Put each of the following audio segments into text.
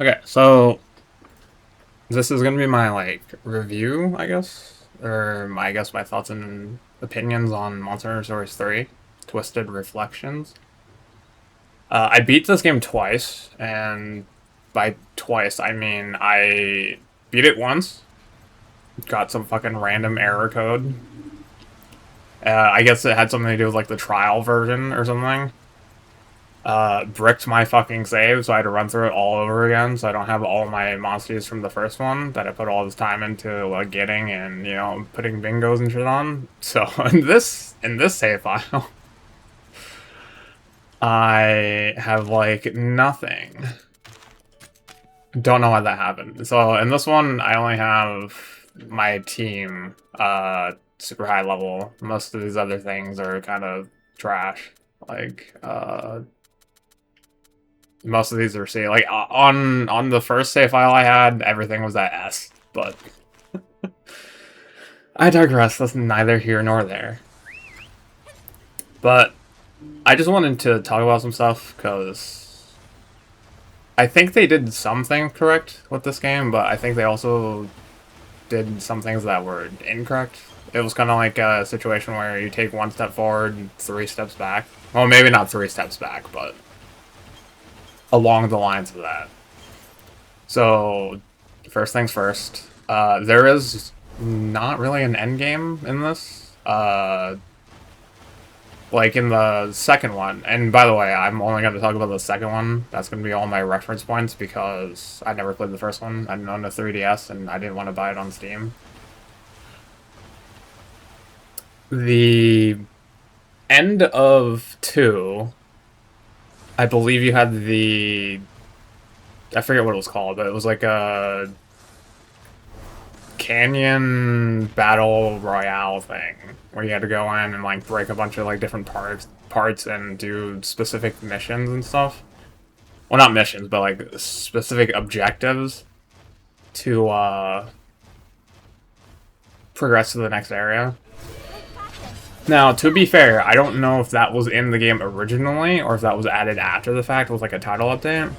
Okay, so this is gonna be my like review, I guess, or I guess my thoughts and opinions on Monster Hunter Stories 3: Twisted Reflections. I beat this game twice, and by twice I mean I beat it once, got some fucking random error code. I guess it had something to do with like the trial version or something. Bricked my fucking save, so I had to run through it all over again, so I don't have all my monsters from the first one that I put all this time into getting and, putting bingos and shit on. So in this save file, I have like nothing. Don't know why that happened. So in this one, I only have my team super high level. Most of these other things are kind of trash. Like, most of these are C. Like on the first save file I had, everything was at S. But I digress. That's neither here nor there. But I just wanted to talk about some stuff because I think they did something correct with this game, but I think they also did some things that were incorrect. It was kind of like a situation where you take one step forward, 3 steps back. Well, maybe not 3 steps back, but along the lines of that. So, first things first, there is not really an end game in this. Like in the second one, and by the way, I'm only going to talk about the second one. That's going to be all my reference points because I never played the first one. I didn't own a 3DS and I didn't want to buy it on Steam. The end of 2, I believe you had I forget what it was called, but it was like a canyon battle royale thing where you had to go in and like break a bunch of like different parts and do specific missions and stuff. Well, not missions, but like specific objectives to progress to the next area. Now, to be fair, I don't know if that was in the game originally or if that was added after the fact with like a title update.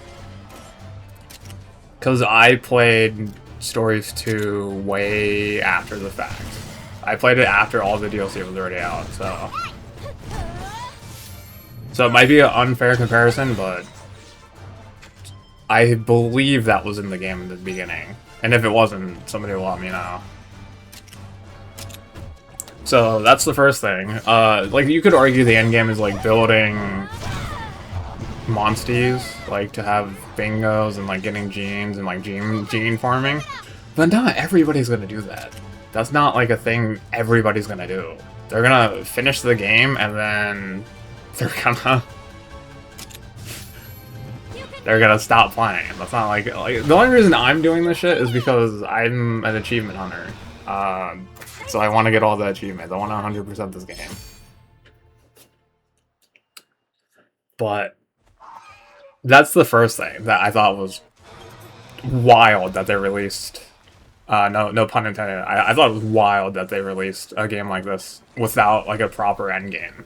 Because I played Stories 2 way after the fact. I played it after all the DLC was already out, so... So it might be an unfair comparison, but... I believe that was in the game in the beginning. And if it wasn't, somebody will let me know. So, that's the first thing. Like, you could argue the endgame is, like, building monsties, like, to have bingos and, like, getting genes and, like, gene farming. But not everybody's gonna do that. That's not, like, a thing everybody's gonna do. They're gonna finish the game, and then they're gonna stop playing. That's not, like, the only reason I'm doing this shit is because I'm an achievement hunter. So I want to get all the achievements. I want to 100% this game. But that's the first thing that I thought was wild that they released. No pun intended. I thought it was wild that they released a game like this without like a proper end game.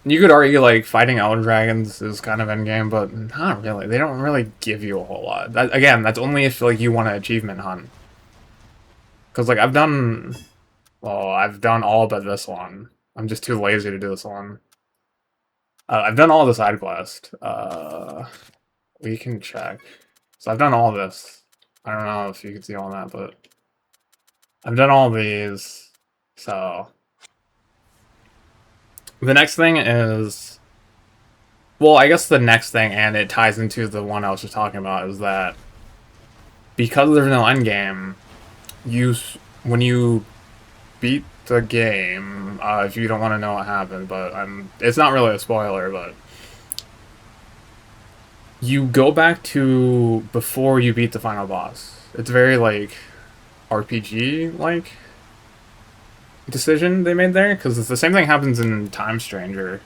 You could argue like fighting Elder Dragons is kind of endgame, but not really. They don't really give you a whole lot. Again, that's only if like you want to achievement hunt. Because like I've done all but this one. I'm just too lazy to do this one. I've done all the side quest. We can check. So I've done all this. I don't know if you can see all that, but I've done all these. So the next thing is, well, I guess the next thing, and it ties into the one I was just talking about, is that because there's no endgame, when you beat the game, if you don't want to know what happened, but it's not really a spoiler, but you go back to before you beat the final boss. It's very like RPG like decision they made there, because the same thing happens in Time Stranger.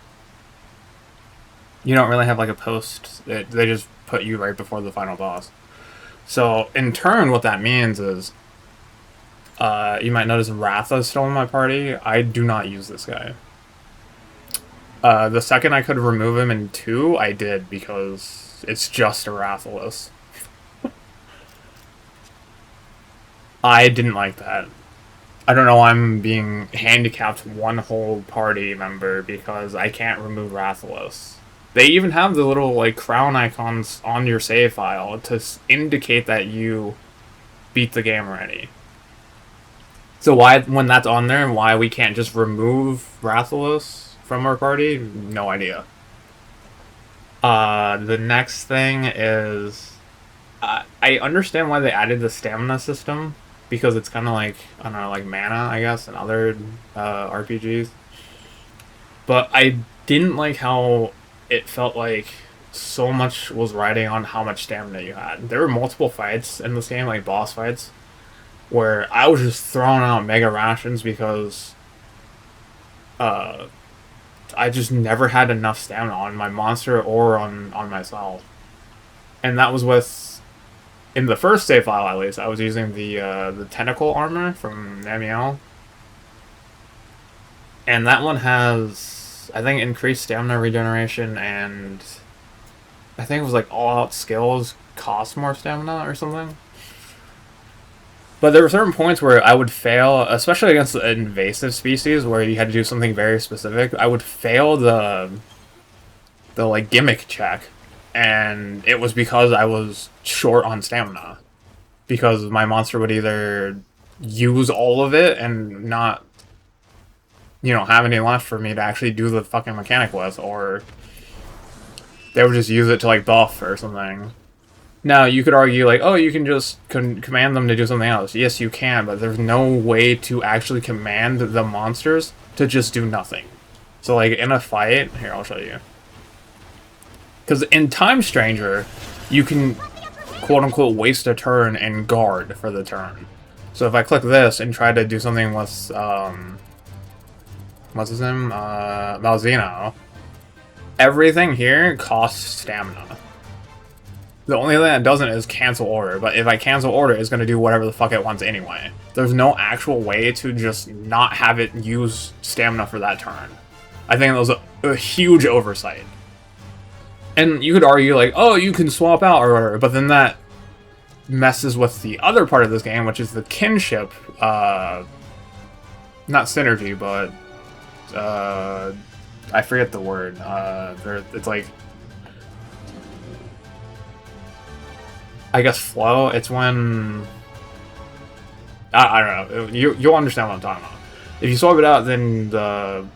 You don't really have like a post. They just put you right before the final boss. So in turn, what that means is, you might notice Ratha is still in my party. I do not use this guy. The second I could remove him in 2, I did, because it's just a Rathalos. I didn't like that. I don't know why I'm being handicapped one whole party member because I can't remove Rathalos. They even have the little like crown icons on your save file to indicate that you beat the game already. So why, when that's on there, and why we can't just remove Rathalos from our party? No idea. The next thing is, I understand why they added the stamina system, because it's kind of like, I don't know, like mana, I guess, and other RPGs. But I didn't like how it felt like so much was riding on how much stamina you had. There were multiple fights in this game, like boss fights, where I was just throwing out mega rations because I just never had enough stamina on my monster or on myself. And that was with, in the first save file at least, I was using the tentacle armor from Namiel. And that one has, I think, increased stamina regeneration, and I think it was like all-out skills cost more stamina or something. But there were certain points where I would fail, especially against the invasive species, where you had to do something very specific. I would fail the like gimmick check, and it was because I was short on stamina. Because my monster would either use all of it and not, you know, have any left for me to actually do the fucking mechanic with, or they would just use it to like buff or something. Now, you could argue, like, oh, you can just command them to do something else. Yes, you can, but there's no way to actually command the monsters to just do nothing. So, like, in a fight... Here, I'll show you. Because in Time Stranger, you can, quote-unquote, waste a turn and guard for the turn. So if I click this and try to do something with, what's his name? Malzeno. Everything here costs stamina. The only thing that doesn't is cancel order, but if I cancel order, it's going to do whatever the fuck it wants anyway. There's no actual way to just not have it use stamina for that turn. I think that was a huge oversight. And you could argue, like, oh, you can swap out or whatever, but then that messes with the other part of this game, which is the kinship, not synergy, but, I forget the word, it's like, I guess flow. It's when I don't know. You'll understand what I'm talking about. If you swap it out, then the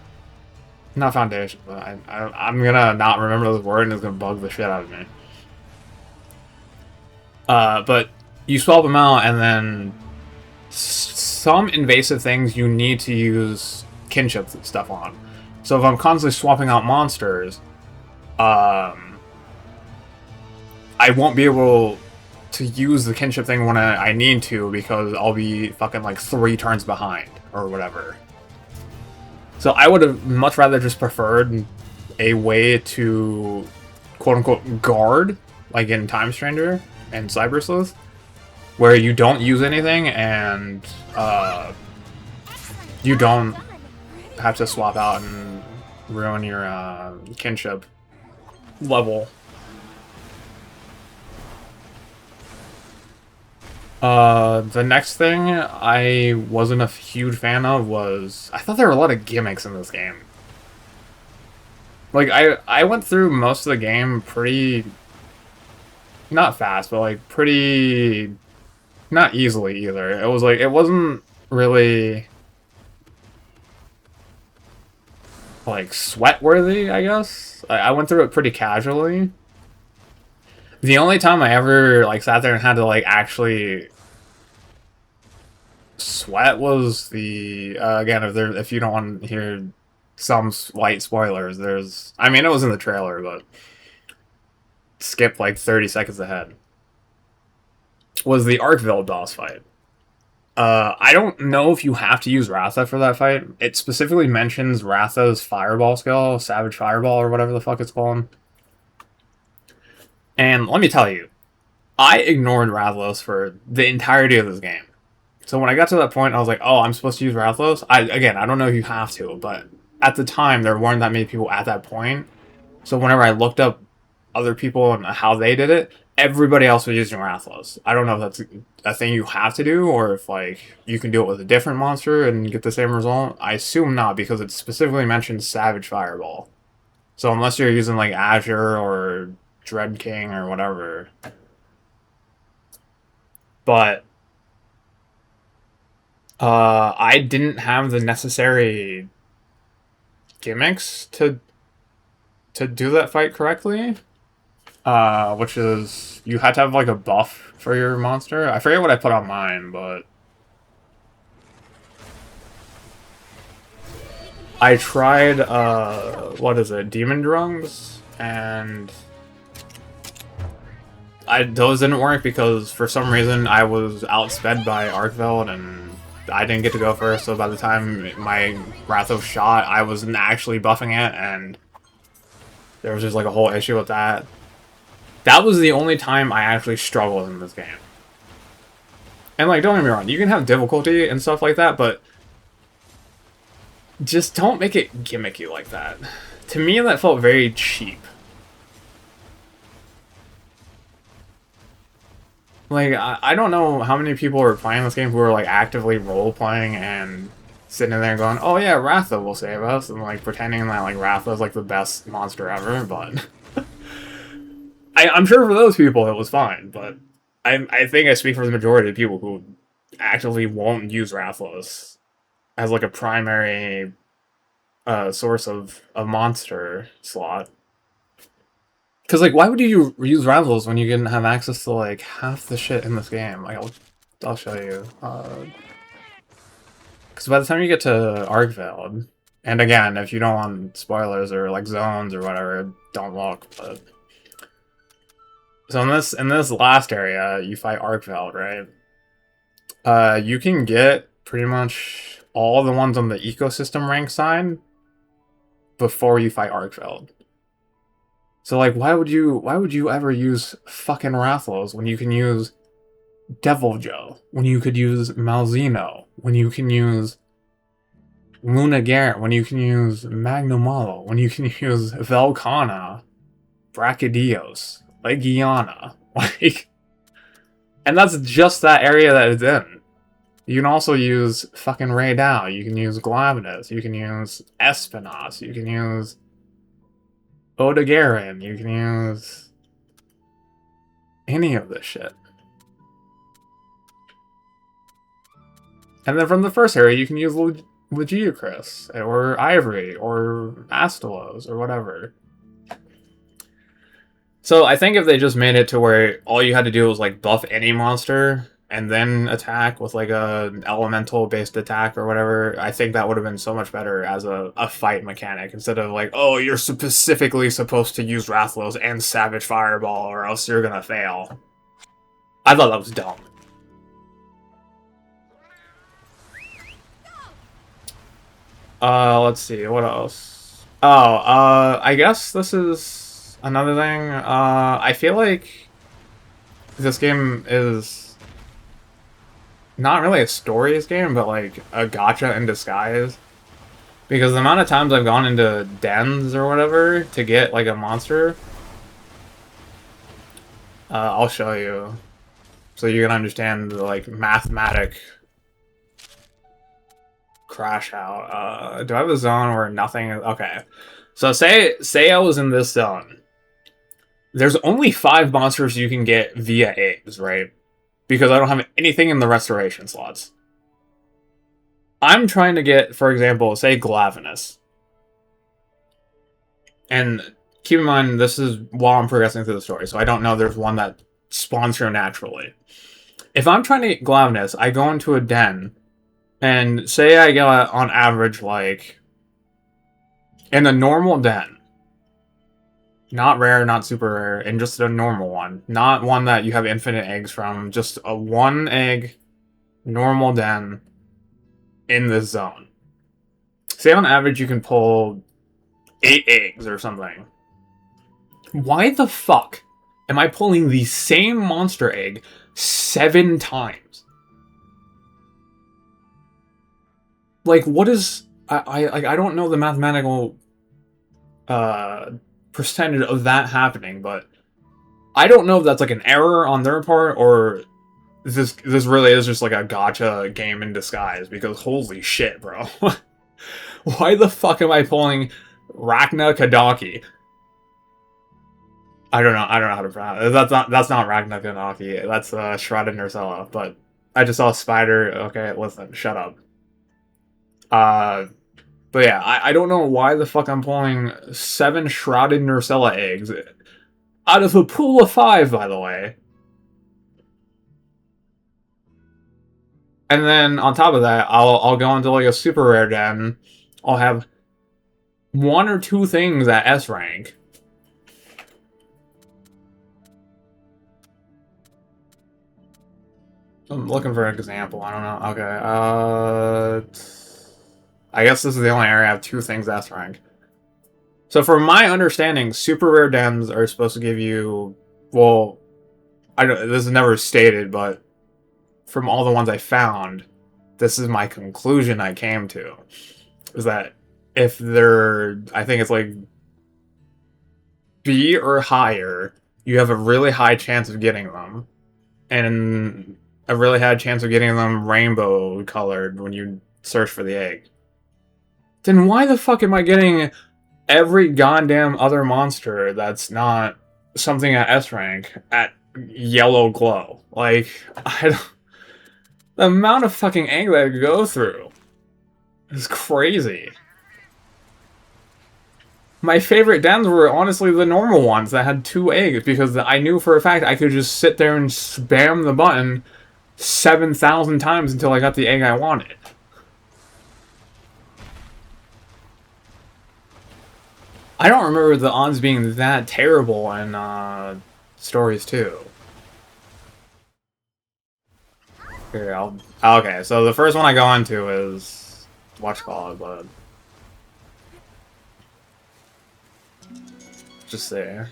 not foundation, but I'm gonna not remember the word, and it's gonna bug the shit out of me. But you swap them out, and then some invasive things you need to use kinship stuff on. So if I'm constantly swapping out monsters, I won't be able to use the kinship thing when I need to, because I'll be fucking like 3 turns behind or whatever. So I would have much rather just preferred a way to quote-unquote guard, like in Time Stranger and Cyber Sleuth, where you don't use anything and you don't have to swap out and ruin your kinship level. The next thing I wasn't a huge fan of was, I thought there were a lot of gimmicks in this game. Like, I went through most of the game pretty, not fast, but like pretty, not easily either. It was like, it wasn't really like sweat-worthy, I guess. I went through it pretty casually. The only time I ever like sat there and had to like actually sweat was the again, if you don't want to hear some slight spoilers, there's, I mean, it was in the trailer, but skip like 30 seconds ahead, was the Arkville boss fight. I don't know if you have to use Ratha for that fight. It specifically mentions Ratha's fireball skill, Savage Fireball, or whatever the fuck it's called. And let me tell you, I ignored Rathalos for the entirety of this game. So when I got to that point, I was like, oh, I'm supposed to use Rathalos? I don't know if you have to, but at the time, there weren't that many people at that point. So whenever I looked up other people and how they did it, everybody else was using Rathalos. I don't know if that's a thing you have to do, or if like you can do it with a different monster and get the same result. I assume not, because it specifically mentions Savage Fireball. So unless you're using like Azure or Dread King or whatever. But I didn't have the necessary gimmicks to do that fight correctly. Which is you had to have like a buff for your monster. I forget what I put on mine, but I tried what is it, Demon Drums, and those didn't work because for some reason I was outsped by Arkveld and I didn't get to go first, so by the time my Rathos shot, I wasn't actually buffing it, and there was just like a whole issue with that. That was the only time I actually struggled in this game. And like, don't get me wrong, you can have difficulty and stuff like that, but just don't make it gimmicky like that. To me, that felt very cheap. Like, I don't know how many people are playing this game who are like actively role-playing and sitting there going, oh yeah, Ratha will save us, and like pretending that like Ratha is like the best monster ever, but I'm sure for those people it was fine, but I think I speak for the majority of people who actively won't use Rathalos as like a primary source of a monster slot. Because, like, why would you use Rathalos when you didn't have access to, like, half the shit in this game? Like, I'll show you. Because by the time you get to Arkveld, and again, if you don't want spoilers or, like, zones or whatever, don't look, but... So in this last area, you fight Arkveld, right? You can get pretty much all the ones on the ecosystem rank side before you fight Arkveld. So, like, why would you ever use fucking Rathalos when you can use Deviljho, when you could use Malzeno, when you can use Luna Garrett, when you can use Magnumalo, when you can use Velkhana, Brachydios, Legiana, like, and that's just that area that it's in. You can also use fucking Raidao, you can use Glavenus, you can use Espinas, you can use Odogaron, you can use any of this shit. And then from the first area, you can use Legiocris, or Ivory, or Astalos, or whatever. So I think if they just made it to where all you had to do was like buff any monster and then attack with like a elemental based attack or whatever, I think that would have been so much better as a fight mechanic, instead of like, oh, you're specifically supposed to use Rathalos and Savage Fireball or else you're gonna fail. I thought that was dumb. Let's see, what else? Oh, I guess this is another thing. I feel like this game is not really a stories game, but like a gacha in disguise. Because the amount of times I've gone into dens or whatever to get like a monster, I'll show you so you can understand the like mathematic crash out. Do I have a zone where nothing is... Okay. So say I was in this zone. There's only 5 monsters you can get via eggs, right? Because I don't have anything in the restoration slots. I'm trying to get, for example, say Glavenus. And keep in mind, this is while I'm progressing through the story, so I don't know there's one that spawns here naturally. If I'm trying to get Glavenus, I go into a den, and say I get on average, like, in a normal den, not rare, not super rare, and just a normal one. Not one that you have infinite eggs from, just a 1 egg, normal den in this zone. Say on average you can pull 8 eggs or something. Why the fuck am I pulling the same monster egg 7 times? Like, what is... I don't know the mathematical uh percentage of that happening, but I don't know if that's like an error on their part or this really is just like a gotcha game in disguise, because holy shit, bro. Why the fuck am I pulling Ragna Kadaki? I don't know how to pronounce it. That's not Ragna Kadaki. That's Shrouded Nursella, but I just saw a spider. Okay, listen, shut up. Uh but yeah, I don't know why the fuck I'm pulling 7 Shrouded Nursella eggs out of a pool of 5, by the way. And then on top of that, I'll go into like a super rare den. I'll have 1 or 2 things at S rank. I'm looking for an example. I don't know. Okay. I guess this is the only area I have 2 things S rank. So from my understanding, super rare dens are supposed to give you, well, I don't. This is never stated, but from all the ones I found, this is my conclusion I came to, is that if they're, I think it's like B or higher, you have a really high chance of getting them, and a really high chance of getting them rainbow colored when you search for the egg. Then why the fuck am I getting every goddamn other monster that's not something at S rank at yellow glow? Like, I don't, the amount of fucking egg that I go through is crazy. My favorite dens were honestly the normal ones that had 2 eggs, because I knew for a fact I could just sit there and spam the button 7,000 times until I got the egg I wanted. I don't remember the odds being that terrible in Stories 2. Here, okay, so the first one I go into is whatchamacallit, but just say,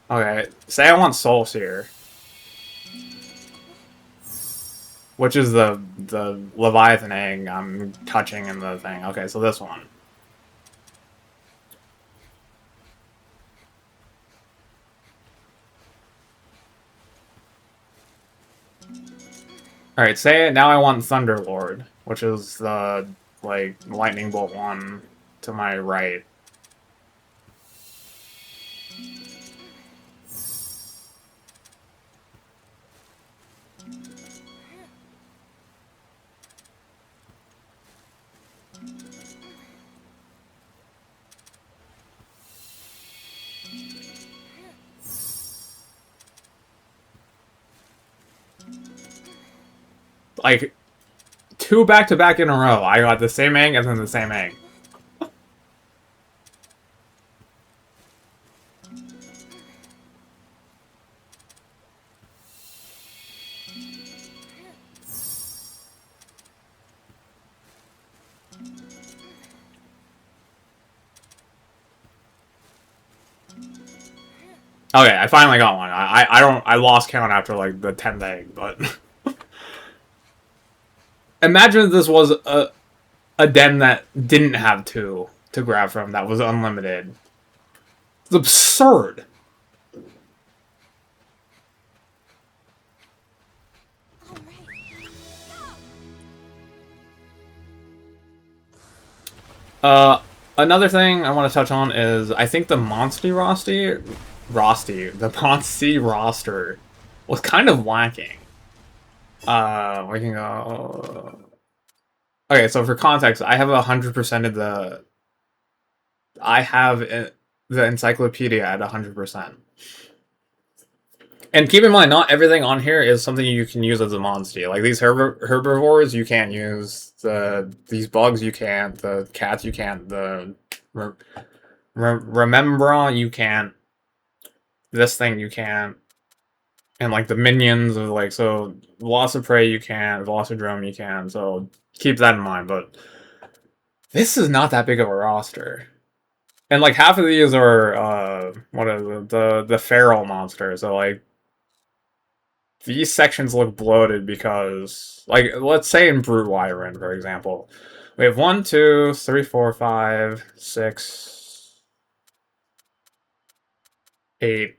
okay, say I want Soul Seer, which is the Leviathan egg I'm touching in the thing. Okay, so this one. Alright, say now I want Thunderlord, which is the, like, Lightning Bolt one to my right. Like, 2 back-to-back in a row, I got the same egg and then the same egg. Okay, I finally got one. I lost count after like the 10th egg, but imagine if this was a den that didn't have 2 to grab from, that was unlimited. It's absurd. Another thing I want to touch on is I think the Monsty roster was kind of lacking. We can go. Okay, so for context, I have 100% of the. I have the encyclopedia at 100%. And keep in mind, not everything on here is something you can use as a monster. Like these herbivores, you can't use. These bugs, you can't. The cats, you can't. The Remembra, you can't. This thing, you can't. And like the minions of like, so Velociprey, you can't. Velocidrome, you can. So keep that in mind. But this is not that big of a roster. And like half of these are what is it? The feral monsters. So like these sections look bloated because, like, let's say in Brute Wyvern, for example, We have 1, 2, 3, 4, 5, 6, 8.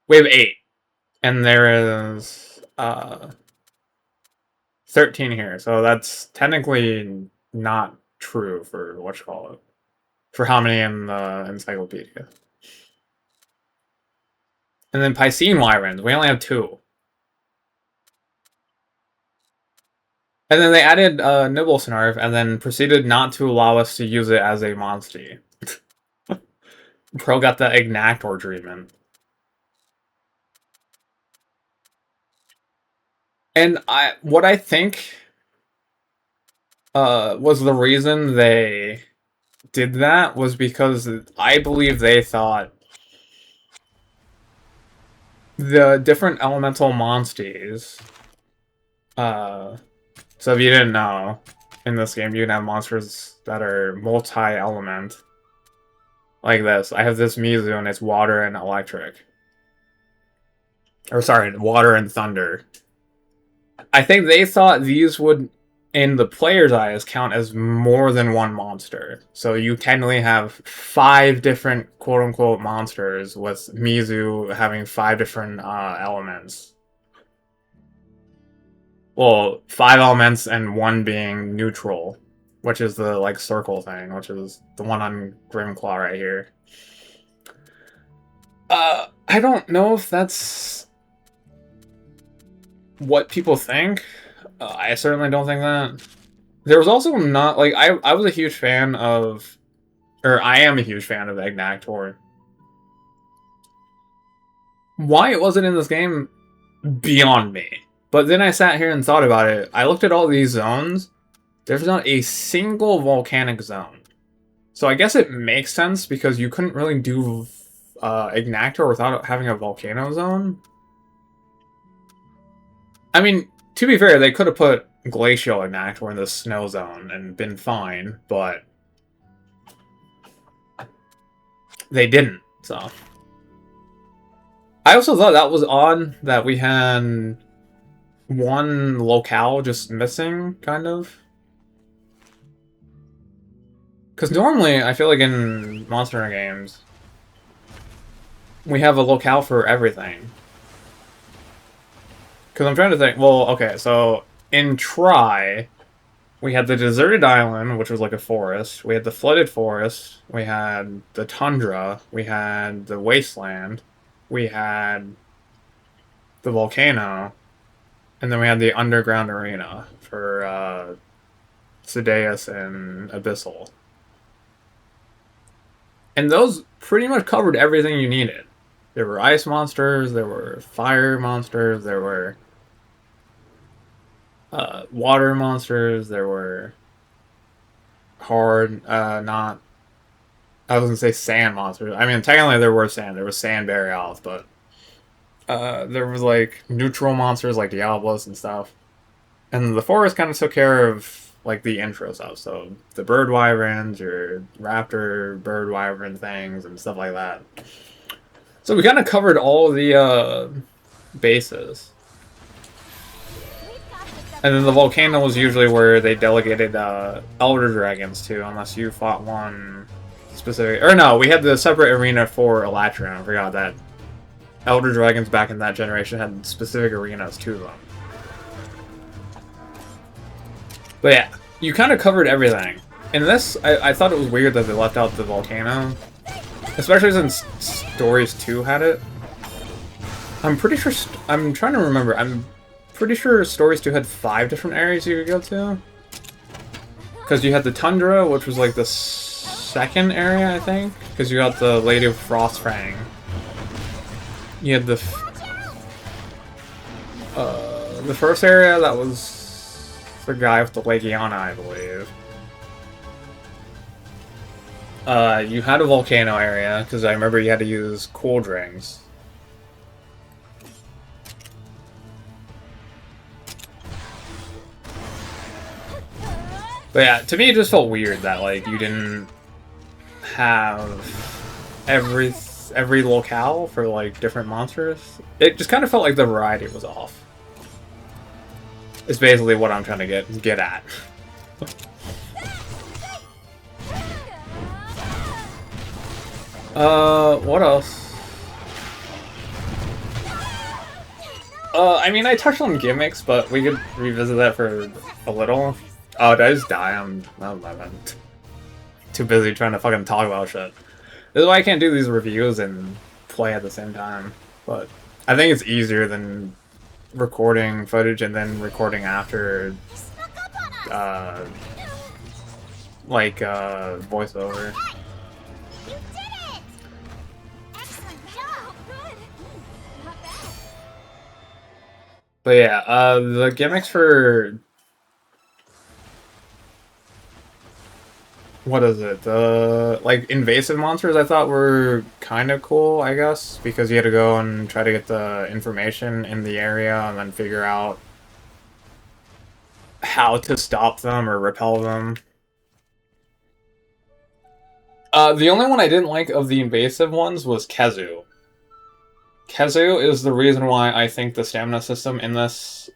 We have 8. And there is 13 here. So that's technically not true for whatchamacallit. For how many in the encyclopedia. And then Piscine wyverns, we only have 2. And then they added Nibblesnarf and then proceeded not to allow us to use it as a monster. Pro got the Ignactor treatment. And what I think was the reason they did that was because I believe they thought the different elemental monsters. So if you didn't know, in this game you can have monsters that are multi-element. Like this. I have this Mizu and it's water and electric. Or sorry, water and thunder. I think they thought these would, in the player's eyes, count as more than one monster. So you technically have 5 different quote-unquote monsters, with Mizu having 5 different elements. Well, 5 elements and 1 being neutral, which is the, like, circle thing, which is the one on Grimclaw right here. I don't know if that's what people think. I certainly don't think that. There was also not, like, I was a huge fan of, or I am a huge fan of Ignactor. Why it wasn't in this game, beyond me. But then I sat here and thought about it. I looked at all these zones. There's not a single volcanic zone. So I guess it makes sense because you couldn't really do Ignactor without having a volcano zone. I mean, to be fair, they could have put Glacial Ignactor in the snow zone and been fine, but they didn't, so. I also thought that was odd that we had one locale just missing, kind of. Because normally, I feel like in Monster Hunter games, we have a locale for everything. Because I'm trying to think, well, okay, so in Tri, we had the deserted island, which was like a forest. We had the flooded forest. We had the tundra. We had the wasteland. We had the volcano. And then we had the underground arena for Sideus and Abyssal. And those pretty much covered everything you needed. There were ice monsters, there were fire monsters, there were water monsters, there were hard, not... I was gonna say sand monsters. I mean, technically there were sand. There was sand Barioth, but there was like neutral monsters like Diablos and stuff. And the forest kind of took care of like the intro stuff. So the bird wyverns, your raptor bird wyvern things and stuff like that. So we kind of covered all the bases. And then the volcano was usually where they delegated elder dragons to, unless you fought one specific... Or no, we had the separate arena for Elytron. I forgot that. Elder dragons back in that generation had specific arenas to them. But yeah, you kind of covered everything. In this, I thought it was weird that they left out the volcano. Especially since Stories 2 had it. I'm pretty sure... I'm trying to remember. I'm pretty sure Stories 2 had 5 different areas you could go to. Because you had the Tundra, which was like the second area, I think. Because you got the Lady of Frostfang. You had the first area, that was the guy with the Legiana, I believe. You had a volcano area, because I remember you had to use cool drinks. But yeah, to me it just felt weird that, like, you didn't have every locale for, like, different monsters. It just kind of felt like the variety was off. It's basically what I'm trying to get at. What else? I mean, I touched on gimmicks, but we could revisit that for a little. Oh, did I just die? I'm too busy trying to fucking talk about shit. This is why I can't do these reviews and play at the same time. But I think it's easier than recording footage and then recording after, uh, voiceover. You did it! Excellent job! Good. Not bad. But yeah, the gimmicks for what is it? Like invasive monsters I thought were kind of cool, I guess, because you had to go and try to get the information in the area and then figure out how to stop them or repel them. The only one I didn't like of the invasive ones was Kezu. Kezu is the reason why I think the stamina system in this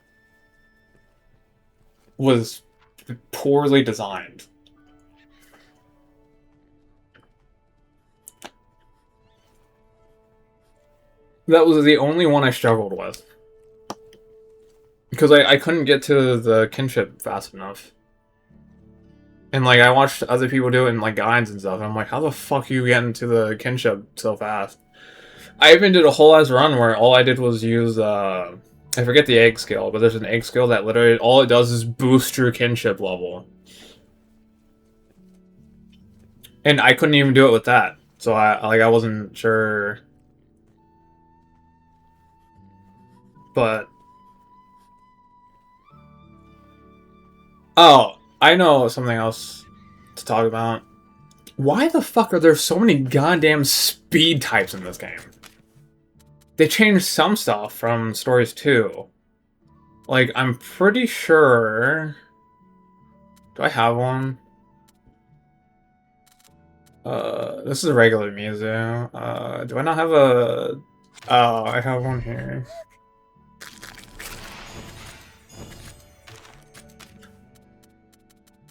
was poorly designed. That was the only one I struggled with. Because I couldn't get to the kinship fast enough. And, like, I watched other people do it in, like, guides and stuff, and I'm like, how the fuck are you getting to the kinship so fast? I even did a whole ass run where all I did was use, I forget the egg skill, but there's an egg skill that literally, all it does is boost your kinship level. And I couldn't even do it with that. So I wasn't sure. But oh, I know something else to talk about. Why the fuck are there so many goddamn speed types in this game? They changed some stuff from Stories 2. Like, I'm pretty sure... Do I have one? This is a regular Mizu. Do I not have a... Oh, I have one here.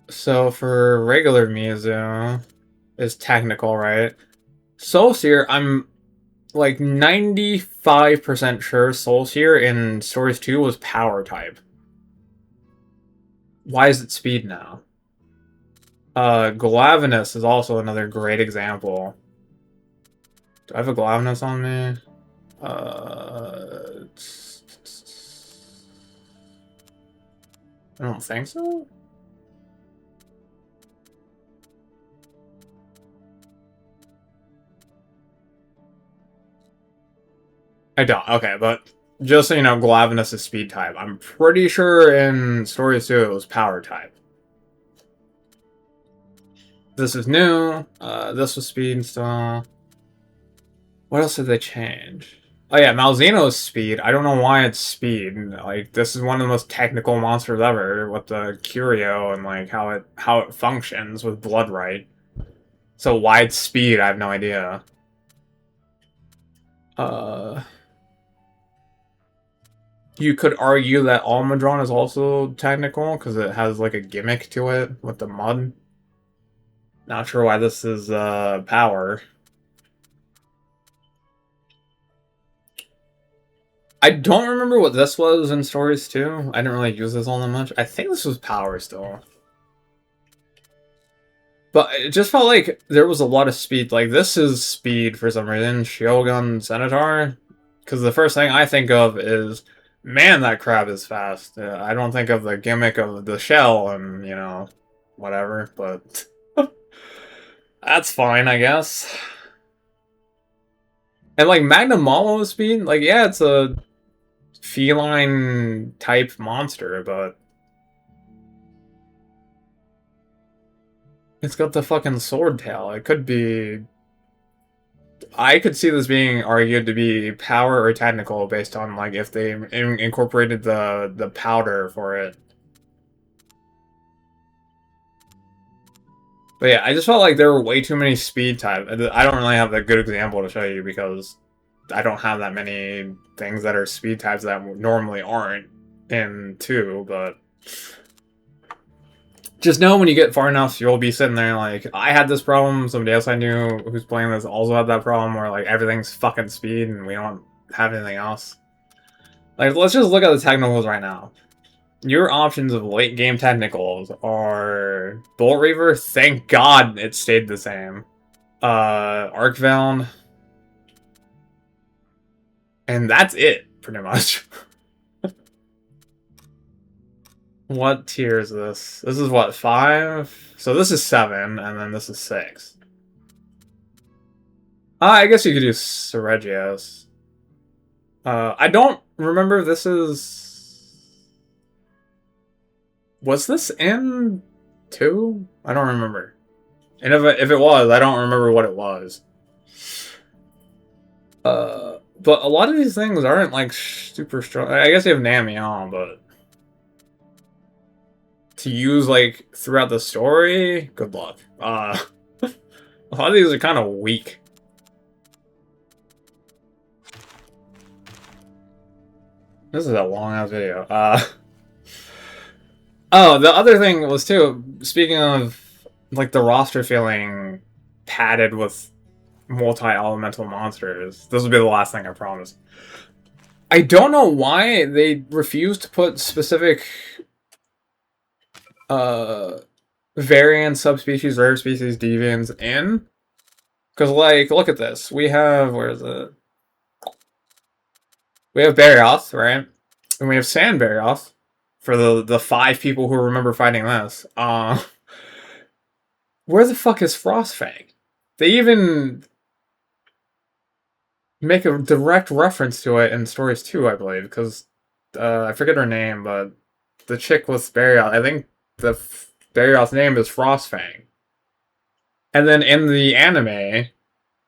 So for regular Mizu, is technical, right? Soul Seer, I'm like 95% sure Soul Seer in Stories 2 was power type. Why is it speed now? Glavenus is also another great example. Do I have a Glavenus on me? I don't think so. I don't. Okay, but just so you know, Glavenus is speed type. I'm pretty sure in Stories 2 it was power type. This is new. This was speed still. What else did they change? Oh yeah, Malzeno's speed. I don't know why it's speed. Like, this is one of the most technical monsters ever with the Curio and like how it functions with blood right. So why it's speed, I have no idea. You could argue that Almudron is also technical because it has like a gimmick to it with the mud. Not sure why this is power. I don't remember what this was in Stories 2. I didn't really use this all that much. I think this was power still. But it just felt like there was a lot of speed. Like, this is speed for some reason. Shogun Centaur. Because the first thing I think of is, man, that crab is fast. I don't think of the gimmick of the shell and, you know, whatever. But that's fine, I guess. And, like, Magnum Malo speed, like, yeah, it's a feline type monster, but it's got the fucking sword tail. It could be... I could see this being argued to be power or technical based on, like, if they incorporated the powder for it. But yeah, I just felt like there were way too many speed types. I don't really have a good example to show you because I don't have that many things that are speed types that normally aren't in 2, but... Just know when you get far enough, you'll be sitting there like, I had this problem, somebody else I knew who's playing this also had that problem, where like everything's fucking speed and we don't have anything else. Like, let's just look at the technicals right now. Your options of late game technicals are Bolt Reaver, thank God it stayed the same. Arcbound, and that's it, pretty much. What tier is this? This is what, 5? So this is 7, and then this is 6. I guess you could do Seregios. I don't remember if this is... Was this in 2? I don't remember. And if it was, I don't remember what it was. But a lot of these things aren't, like, super strong. I guess you have Namion, but... To use, like, throughout the story, good luck. A lot of these are kind of weak. This is a long-ass video. Oh, the other thing was, too, speaking of, like, the roster feeling padded with multi-elemental monsters, this will be the last thing I promise. I don't know why they refused to put specific variant, subspecies, rare species, deviants in. Because, like, look at this. We have, where is it? We have Barioth, right? And we have Sand Barioth for the 5 people who remember fighting this. Where the fuck is Frostfang? They even make a direct reference to it in Stories 2, I believe, because I forget her name, but the chick with Barioth, I think the Barioth's name is Frostfang. And then in the anime,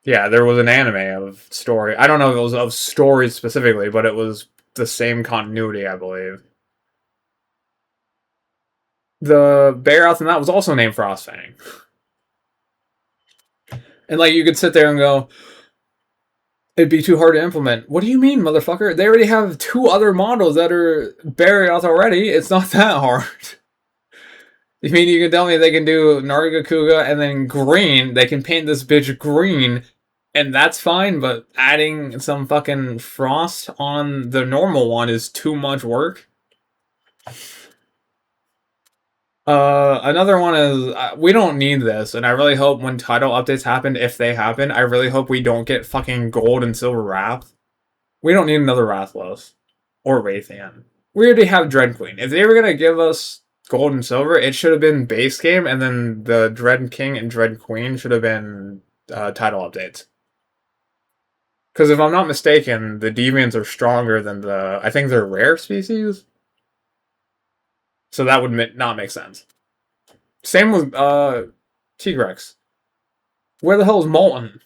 yeah, there was an anime of Story. I don't know if it was of Stories specifically, but it was the same continuity, I believe. The Barioth in that was also named Frostfang. And, like, you could sit there and go, it'd be too hard to implement. What do you mean, motherfucker? They already have 2 other models that are Barioth already. It's not that hard. You mean you can tell me they can do Nargacuga and then green, they can paint this bitch green, and that's fine, but adding some fucking frost on the normal one is too much work? Another one is, we don't need this, and I really hope when title updates happen, if they happen, I really hope we don't get fucking gold and silver Wrath. We don't need another Rathlos. Or Raytheon. We already have Dread Queen. If they were gonna give us gold and silver, it should have been base game, and then the Dread King and Dread Queen should have been title updates. Because if I'm not mistaken, the Deviants are stronger than the... I think they're rare species? So that would not make sense. Same with Tigrex. Where the hell is Molten?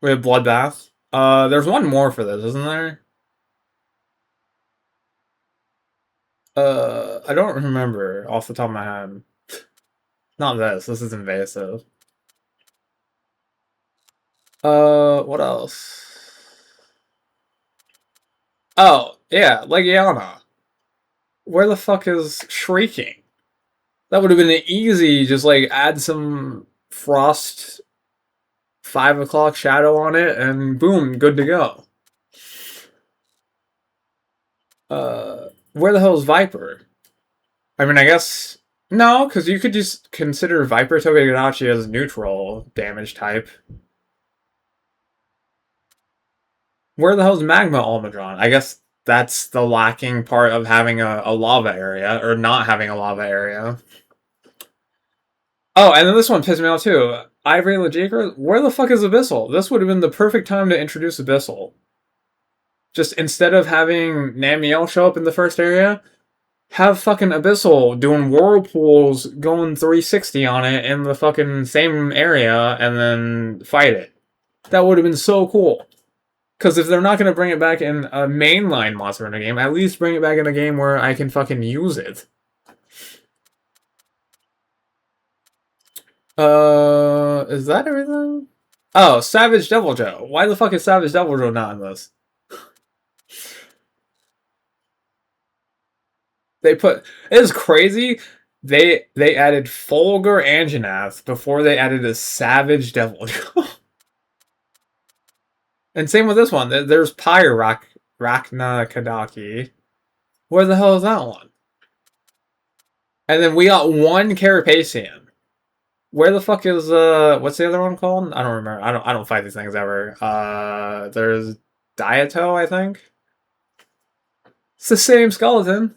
We have Bloodbath. There's one more for this, isn't there? I don't remember off the top of my head. Not this. This is invasive. What else? Oh, yeah, Legiana. Where the fuck is Shrieking? That would have been an easy, just like add some Frost 5 o'clock shadow on it, and boom, good to go. Where the hell is Viper? I mean, I guess... No, because you could just consider Viper Togekidachi as neutral damage type. Where the hell is Magma Almudron? I guess that's the lacking part of having a lava area, or not having a lava area. Oh, and then this one pissed me off too. Ivory Legiacra? Where the fuck is Abyssal? This would have been the perfect time to introduce Abyssal. Just instead of having Namiel show up in the first area, have fucking Abyssal doing whirlpools going 360 on it in the fucking same area and then fight it. That would have been so cool. Because if they're not going to bring it back in a mainline Monster Hunter game, at least bring it back in a game where I can fucking use it. Is that everything? Oh, Savage Devil Joe. Why the fuck is Savage Devil Joe not in this? They put it is crazy. They added Fulgur Anjanath before they added a Savage Devil. And same with this one. There's Pyre Rachna Kadaki. Where the hell is that one? And then we got one Carapacian. Where the fuck is what's the other one called? I don't remember. I don't fight these things ever. There's Diato, I think. It's the same skeleton.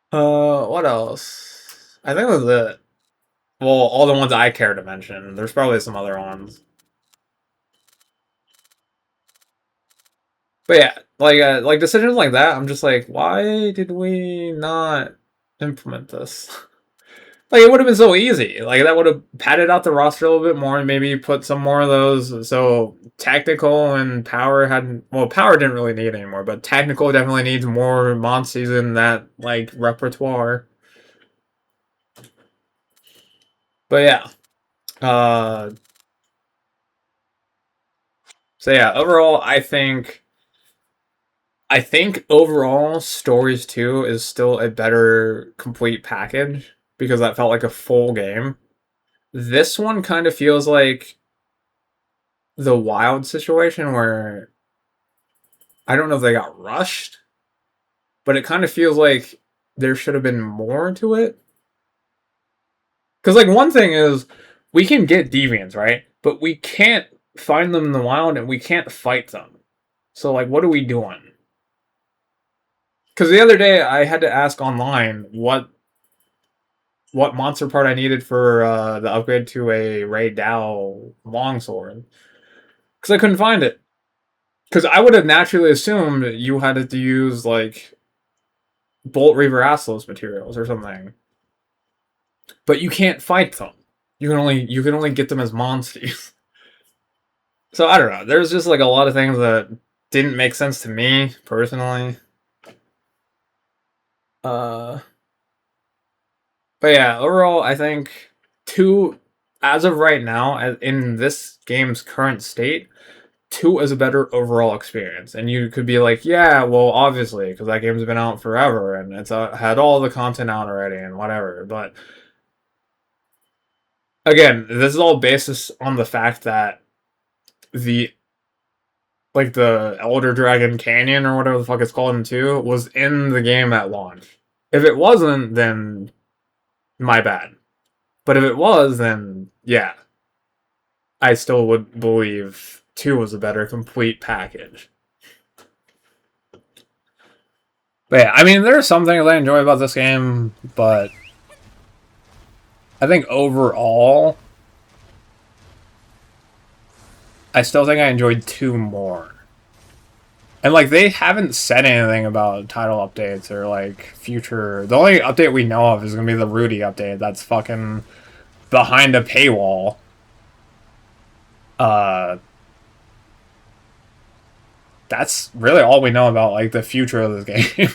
What else? I think that was it. Well, all the ones I care to mention. There's probably some other ones. But yeah, like decisions like that, I'm just like, why did we not implement this? Like it would have been so easy. Like that would have padded out the roster a little bit more and maybe put some more of those. So tactical and power hadn't. Well, power didn't really need anymore, but technical definitely needs more monsters in that like repertoire. But yeah. So yeah, overall, I think overall Stories 2 is still a better complete package because that felt like a full game. This one kind of feels like the Wild situation where I don't know if they got rushed, but it kind of feels like there should have been more to it. Because like one thing is we can get deviants, right? But we can't find them in the wild and we can't fight them. So like what are we doing? Because the other day I had to ask online what monster part I needed for the upgrade to a Ray Dow longsword. Because I couldn't find it. Because I would have naturally assumed you had to use like Bolt Reaver Aslos materials or something. But you can't fight them. You can only get them as monsters. So I don't know. There's just like a lot of things that didn't make sense to me personally. Uh but yeah, overall I think two as of right now, in this game's current state, 2 is a better overall experience. And you could be like, yeah, well, obviously, because that game's been out forever and it's had all the content out already and whatever. But again, this is all based on the fact that the the Elder Dragon Canyon or whatever the fuck it's called in 2 was in the game at launch. If it wasn't, then my bad. But if it was, then yeah, I still would believe 2 was a better complete package. But yeah, I mean, there are some things I enjoy about this game, but I think overall, I still think I enjoyed 2 more. And like, they haven't said anything about title updates or like future. The only update we know of is gonna be the Rudy update. That's fucking behind a paywall. Uh, that's really all we know about like the future of this game.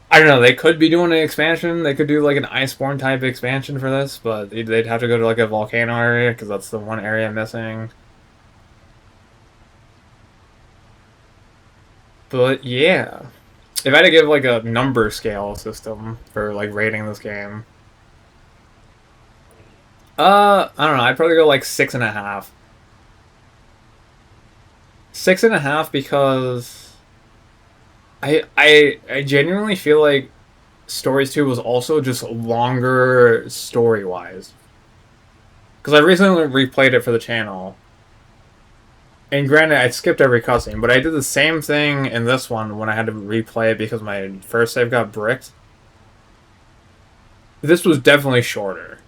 I don't know. They could be doing an expansion. They could do like an Iceborne type expansion for this, but they'd have to go to like a volcano area because that's the one area missing. But yeah, if I had to give like a number scale system for like rating this game, I don't know. I'd probably go like 6.5. 6.5 because I genuinely feel like Stories 2 was also just longer story wise. Because I recently replayed it for the channel. And granted, I skipped every cutscene, but I did the same thing in this one when I had to replay it because my first save got bricked. This was definitely shorter.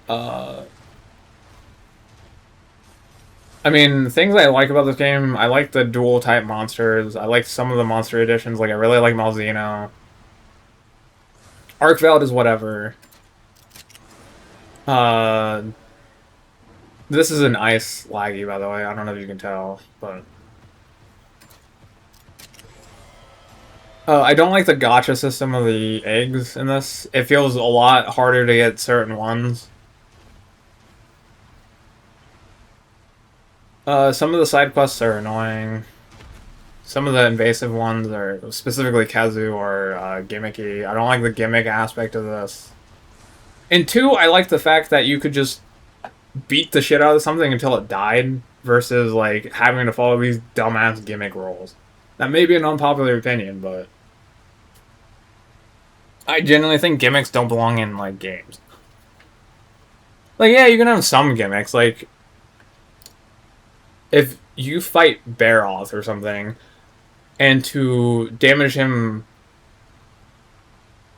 I mean, things I like about this game, I like the dual type monsters. I like some of the monster editions. Like, I really like Malzeno. Arcveld is whatever. This is an ice laggy, by the way. I don't know if you can tell, but I don't like the gacha system of the eggs in this. It feels a lot harder to get certain ones. Some of the side quests are annoying. Some of the invasive ones are specifically Kazu or gimmicky. I don't like the gimmick aspect of this. In 2, I like the fact that you could just beat the shit out of something until it died versus like having to follow these dumbass gimmick rules. That may be an unpopular opinion, but I genuinely think gimmicks don't belong in like games. Like, yeah, you can have some gimmicks. Like, if you fight Baroth or something, and to damage him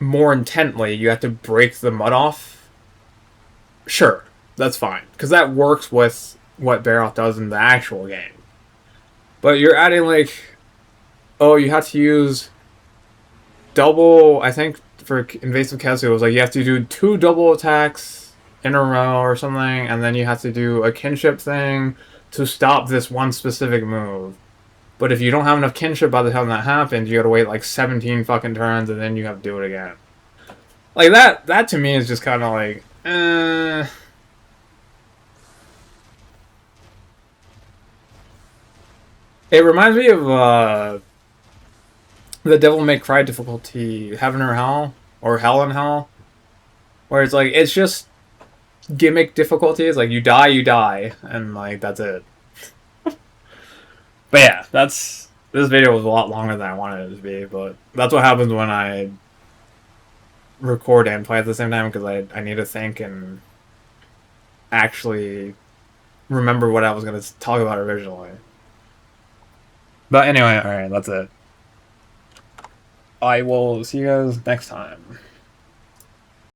more intently, you have to break the mud off. Sure, that's fine because that works with what Baroth does in the actual game. But you're adding like, oh, you have to use double. I think for invasive Kazu, it was like you have to do 2 double attacks in a row or something, and then you have to do a kinship thing to stop this one specific move. But if you don't have enough kinship by the time that happens, you gotta wait like 17 fucking turns, and then you have to do it again. Like that to me is just kind of like, It reminds me of the Devil May Cry difficulty, Heaven or Hell, or Hell and Hell, where it's like it's just gimmick difficulty. It's like you die, and like that's it. But yeah, this video was a lot longer than I wanted it to be, but that's what happens when I record and play at the same time because I need to think and actually remember what I was going to talk about originally. But anyway, alright, that's it. I will see you guys next time.